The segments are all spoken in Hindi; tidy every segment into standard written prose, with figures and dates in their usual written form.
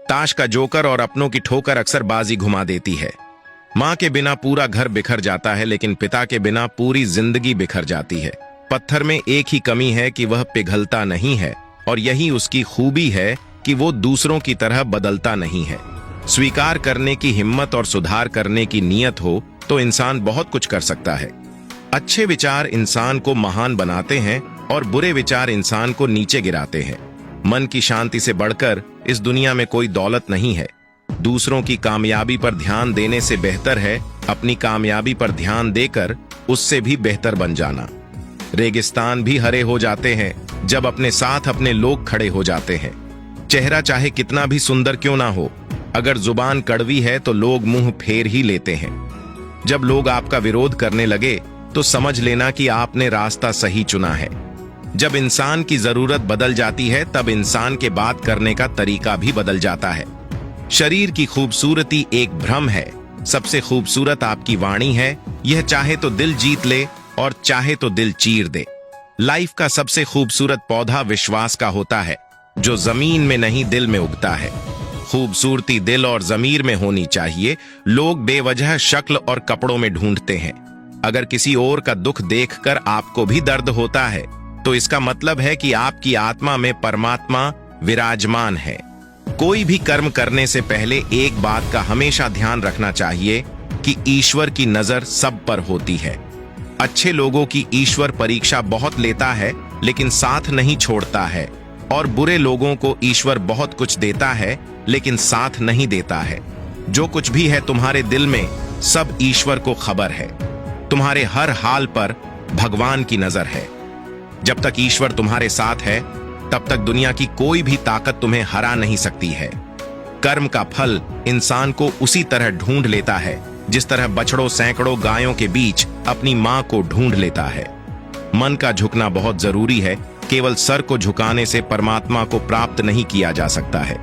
ताश का जोकर और अपनों की ठोकर अक्सर बाजी घुमा देती है। माँ के बिना पूरा घर बिखर जाता है, लेकिन पिता के बिना पूरी जिंदगी बिखर जाती है। पत्थर में एक ही कमी है कि वह पिघलता नहीं है, और यही उसकी खूबी है कि वो दूसरों की तरह बदलता नहीं है। स्वीकार करने की हिम्मत और सुधार करने की नीयत हो तो इंसान बहुत कुछ कर सकता है। अच्छे विचार इंसान को महान बनाते हैं और बुरे विचार इंसान को नीचे गिराते हैं। मन की शांति से बढ़कर इस दुनिया में कोई दौलत नहीं है। दूसरों की कामयाबी पर ध्यान देने से बेहतर है अपनी कामयाबी पर ध्यान देकर उससे भी बेहतर बन जाना। रेगिस्तान भी हरे हो जाते हैं जब अपने साथ अपने लोग खड़े हो जाते हैं। चेहरा चाहे कितना भी सुंदर क्यों ना हो, अगर जुबान कड़वी है तो लोग मुंह फेर ही लेते हैं। जब लोग आपका विरोध करने लगे तो समझ लेना कि आपने रास्ता सही चुना है। जब इंसान की जरूरत बदल जाती है तब इंसान के बात करने का तरीका भी बदल जाता है। शरीर की खूबसूरती एक भ्रम है, सबसे खूबसूरत आपकी वाणी है। यह चाहे तो दिल जीत ले और चाहे तो दिल चीर दे। लाइफ का सबसे खूबसूरत पौधा विश्वास का होता है, जो जमीन में नहीं दिल में उगता है। खूबसूरती दिल और जमीर में होनी चाहिए। लोग बेवजह शक्ल और कपड़ों में ढूंढते हैं। अगर किसी और का दुख देखकर आपको भी दर्द होता है तो इसका मतलब है कि आपकी आत्मा में परमात्मा विराजमान है। कोई भी कर्म करने से पहले एक बात का हमेशा ध्यान रखना चाहिए कि ईश्वर की नजर सब पर होती है। अच्छे लोगों की ईश्वर परीक्षा बहुत लेता है लेकिन साथ नहीं छोड़ता है, और बुरे लोगों को ईश्वर बहुत कुछ देता है लेकिन साथ नहीं देता है। जो कुछ भी है तुम्हारे दिल में, सब ईश्वर को खबर है। तुम्हारे हर हाल पर भगवान की नजर है। जब तक ईश्वर तुम्हारे साथ है तब तक दुनिया की कोई भी ताकत तुम्हें हरा नहीं सकती है। कर्म का फल इंसान को उसी तरह ढूंढ लेता है जिस तरह बछड़ों सैकड़ों गायों के बीच अपनी मां को ढूंढ लेता है। मन का झुकना बहुत जरूरी है। केवल सर को झुकाने से परमात्मा को प्राप्त नहीं किया जा सकता है।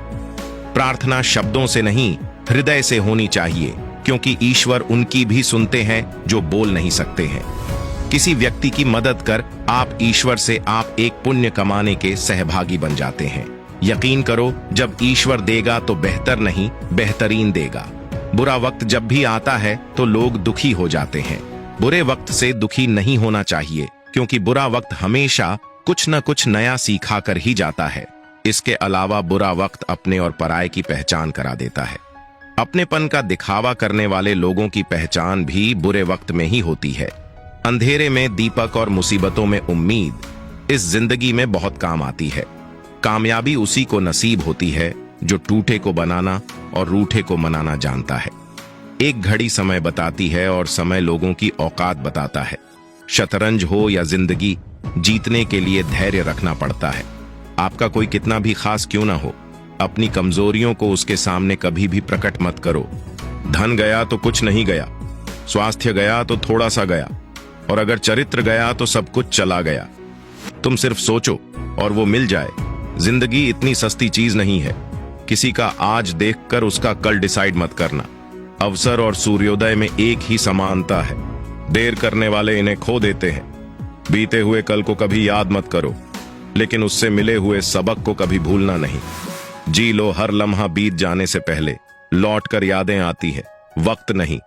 प्रार्थना शब्दों से नहीं, हृदय से होनी चाहिए, क्योंकि ईश्वर उनकी भी सुनते हैं जो बोल नहीं सकते हैं। किसी व्यक्ति की मदद कर आप ईश्वर से आप एक पुण्य कमाने के सहभागी बन जाते हैं। यकीन करो, जब ईश्वर देगा तो बेहतर नहीं बेहतरीन देगा। बुरा वक्त जब भी आता है तो लोग दुखी हो जाते हैं। बुरे वक्त से दुखी नहीं होना चाहिए, क्योंकि बुरा वक्त हमेशा कुछ न कुछ नया सिखा कर ही जाता है। इसके अलावा बुरा वक्त अपने और पराये की पहचान करा देता है। अपनेपन का दिखावा करने वाले लोगों की पहचान भी बुरे वक्त में ही होती है। अंधेरे में दीपक और मुसीबतों में उम्मीद इस जिंदगी में बहुत काम आती है। कामयाबी उसी को नसीब होती है जो टूटे को बनाना और रूठे को मनाना जानता है। एक घड़ी समय बताती है और समय लोगों की औकात बताता है। शतरंज हो या जिंदगी, जीतने के लिए धैर्य रखना पड़ता है। आपका कोई कितना भी खास क्यों ना हो, अपनी कमजोरियों को उसके सामने कभी भी प्रकट मत करो। धन गया तो कुछ नहीं गया, स्वास्थ्य गया तो थोड़ा सा गया, और अगर चरित्र गया तो सब कुछ चला गया। तुम सिर्फ सोचो और वो मिल जाए। जिंदगी इतनी सस्ती चीज नहीं है। किसी का आज देखकर उसका कल डिसाइड मत करना। अवसर और सूर्योदय में एक ही समानता है। देर करने वाले इन्हें खो देते हैं। बीते हुए कल को कभी याद मत करो, लेकिन उससे मिले हुए सबक को कभी भूलना नहीं। जी लो हर लम्हा बीत जाने से पहले, लौट कर यादें आती है, वक्त नहीं।